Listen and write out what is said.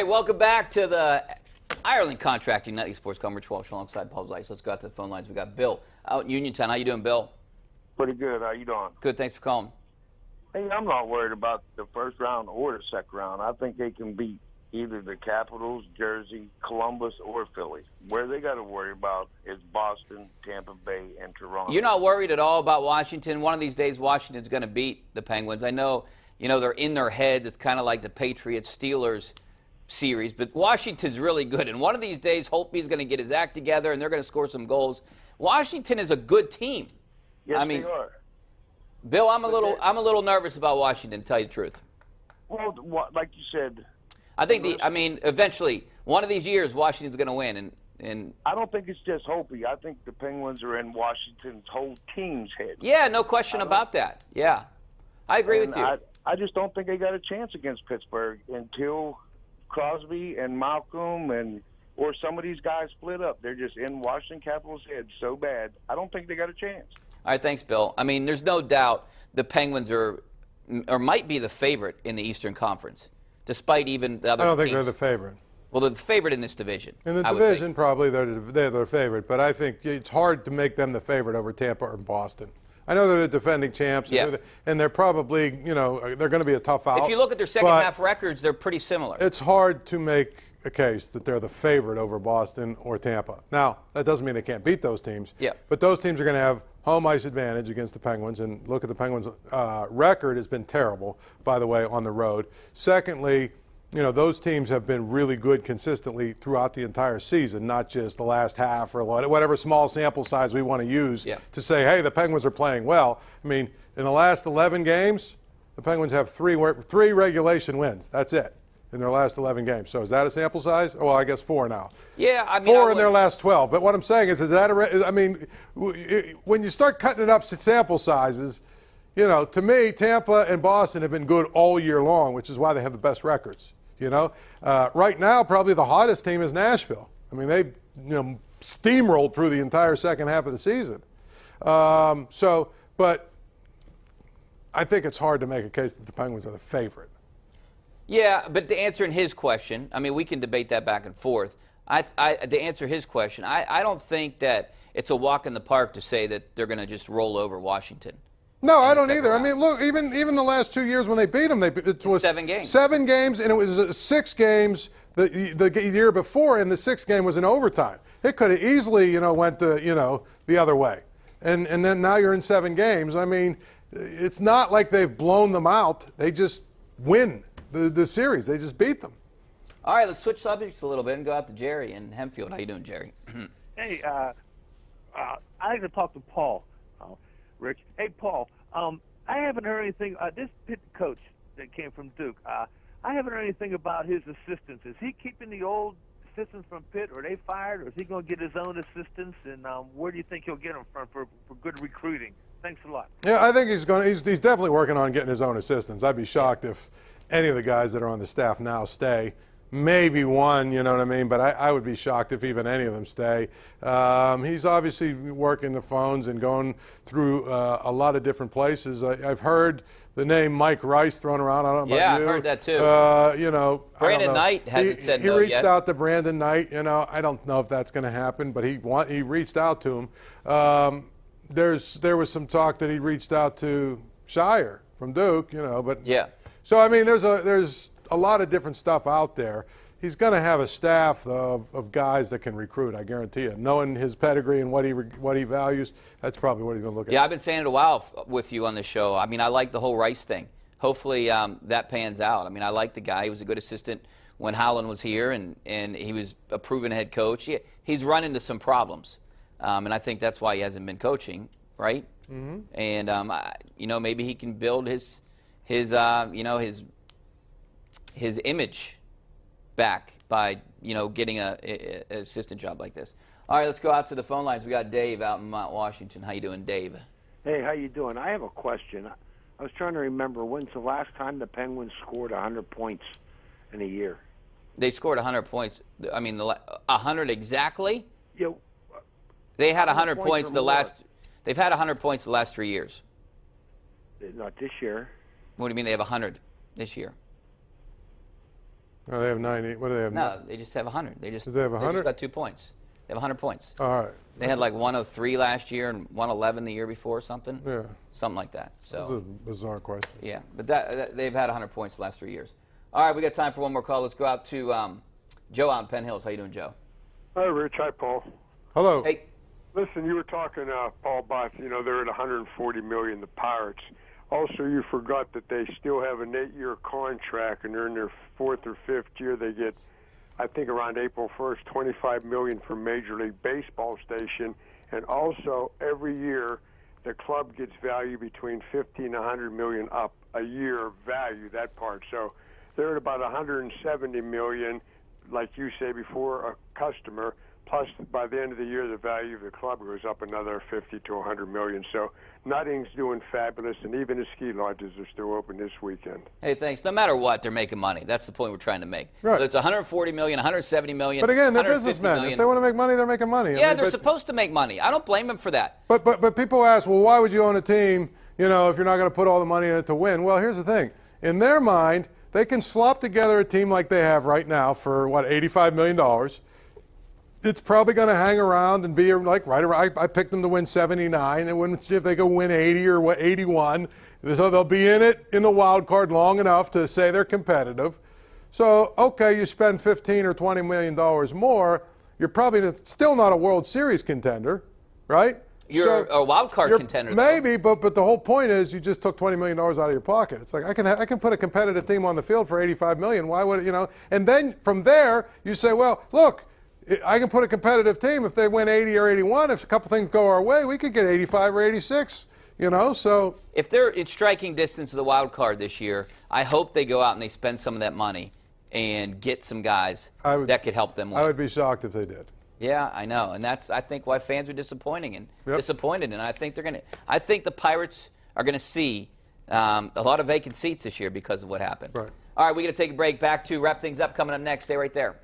Hey, welcome back to the Ireland Contracting Nightly Sports Call. Rich Walsh alongside Paul Zeise. Let's go out to the phone lines. We got Bill out in Uniontown. How you doing, Bill? Pretty good. How you doing? Good. Thanks for calling. Hey, I'm not worried about the first round or the second round. I think they can beat either the Capitals, Jersey, Columbus, or Philly. Where they got to worry about is Boston, Tampa Bay, and Toronto. You're not worried at all about Washington? One of these days, Washington's going to beat the Penguins. I know, they're in their heads. It's kind of like the Patriots-Steelers series, but Washington's really good. And one of these days, Holtby's going to get his act together, and they're going to score some goals. Washington is a good team. Yes, they are. Bill, I'm a little nervous about Washington, to tell you the truth. Well, like you said, I think eventually, one of these years, Washington's going to win. And I don't think it's just Holtby. I think the Penguins are in Washington's whole team's head. Yeah, no question about that. Yeah, I agree with you. I just don't think they got a chance against Pittsburgh until Crosby and Malcolm or some of these guys split up. They're just in Washington Capitals' head so bad. I don't think they got a chance. All right, thanks, Bill. I mean, there's no doubt the Penguins are or might be the favorite in the Eastern Conference, despite even the other teams. I don't think they're the favorite. Well, they're the favorite in this division. In the division, probably they're the favorite, but I think it's hard to make them the favorite over Tampa or Boston. I know they're the defending champs, and they're probably, they're going to be a tough out. If you look at their second half records, they're pretty similar. It's hard to make a case that they're the favorite over Boston or Tampa. Now, that doesn't mean they can't beat those teams. Yeah. But those teams are going to have home ice advantage against the Penguins, and look at the Penguins' record has been terrible, by the way, on the road. Secondly, those teams have been really good consistently throughout the entire season, not just the last half or whatever small sample size we want to use to say, hey, the Penguins are playing well. I mean, in the last 11 games, the Penguins have three regulation wins. That's it in their last 11 games. So is that a sample size? Oh, well, I guess 4 now. Yeah, I mean, 4 in their last 12. But what I'm saying is when you start cutting it up to sample sizes, to me, Tampa and Boston have been good all year long, which is why they have the best records. Right now, probably the hottest team is Nashville. I mean, they steamrolled through the entire second half of the season. But I think it's hard to make a case that the Penguins are the favorite. Yeah, but to answer his question, I mean, we can debate that back and forth. To answer his question, I don't think that it's a walk in the park to say that they're going to just roll over Washington. No, I don't either. I mean, look, even the last 2 years when they beat them, it was 7 games. 7 games, and it was 6 games the year before, and the 6th game was in overtime. It could have easily, went the other way. And then now you're in 7 games. I mean, it's not like they've blown them out. They just win the series. They just beat them. All right, let's switch subjects a little bit and go out to Jerry in Hempfield. How you doing, Jerry? Hey, I'd like to talk to Paul. Rich. Hey, Paul, I haven't heard anything. This Pitt coach that came from Duke, I haven't heard anything about his assistants. Is he keeping the old assistants from Pitt, or are they fired, or is he going to get his own assistants? And where do you think he'll get them from for good recruiting? Thanks a lot. Yeah, I think he's definitely working on getting his own assistants. I'd be shocked if any of the guys that are on the staff now stay. Maybe one, you know what I mean? But I would be shocked if even any of them stay. He's obviously working the phones and going through a lot of different places. I've heard the name Mike Rice thrown around. I don't know about you. Yeah, I've heard that too. Brandon Knight hasn't said no yet. He reached out to Brandon Knight. I don't know if that's going to happen, but he reached out to him. There was some talk that he reached out to Shire from Duke, but yeah. So I mean, there's a lot of different stuff out there. He's going to have a staff of guys that can recruit, I guarantee you. Knowing his pedigree and what he values, that's probably what he's going to look at. Yeah, I've been saying it a while with you on the show. I mean, I like the whole Rice thing. Hopefully that pans out. I mean, I like the guy. He was a good assistant when Howland was here, and he was a proven head coach. He's run into some problems, and I think that's why he hasn't been coaching, right? Mm-hmm. And, maybe he can build his image back by, getting an assistant job like this. All right, let's go out to the phone lines. We got Dave out in Mount Washington. How you doing, Dave? Hey, how you doing? I have a question. I was trying to remember, when's the last time the Penguins scored 100 points in a year? They scored 100 points. I mean, 100 exactly? Yeah. They had 100 points They've had 100 points the last 3 years. Not this year. What do you mean they have 100 this year? Oh, they have 90. What do they have? No, they just have 100. They just have 100? They just got 2 points. They have 100 points. All right. They had like 103 last year and 111 the year before, something. Yeah. Something like that. So. That's a bizarre question. Yeah, but they've had 100 points the last 3 years. All right, we got time for one more call. Let's go out to Joe out in Penn Hills. How you doing, Joe? Hi, Rich. Hi, Paul. Hello. Hey. Listen, you were talking, Paul, about, they're at $140 million, the Pirates. Also, you forgot that they still have an 8-year contract, and they're in their 4th or 5th year. They get, I think, around April 1st, $25 million from Major League Baseball station. And also, every year, the club gets value between $50 and $100 million up a year of value, that part. So they're at about $170 million, like you say before, a customer. Plus, by the end of the year, the value of the club goes up another $50 to $100 million. So Nottingham's doing fabulous, and even the ski lodges are still open this weekend. Hey, thanks. No matter what, they're making money. That's the point we're trying to make. Right. So it's $140 million, $170 million. But again, they're businessmen. Million. If they want to make money, they're making money. Yeah, they're supposed to make money. I don't blame them for that. But people ask, well, why would you own a team, if you're not going to put all the money in it to win? Well, here's the thing. In their mind, they can slop together a team like they have right now for, $85 million. It's probably going to hang around and be like right around. I picked them to win 79. They wouldn't if they go win 80 or 81. So they'll be in it in the wild card long enough to say they're competitive. So okay, you spend $15 or $20 million more, you're probably still not a World Series contender, right? You're a wild card contender. Maybe, but the whole point is you just took $20 million out of your pocket. It's like I can put a competitive team on the field for $85 million. Why would And then from there you say, well, look. I can put a competitive team if they win 80 or 81. If a couple things go our way, we could get 85 or 86, so. If they're in striking distance of the wild card this year, I hope they go out and they spend some of that money and get some guys that could help them win. I would be shocked if they did. Yeah, I know. And that's, I think, why fans are disappointed. And I think I think the Pirates are going to see a lot of vacant seats this year because of what happened. Right. All right, we're going to take a break. Back to wrap things up coming up next. Stay right there.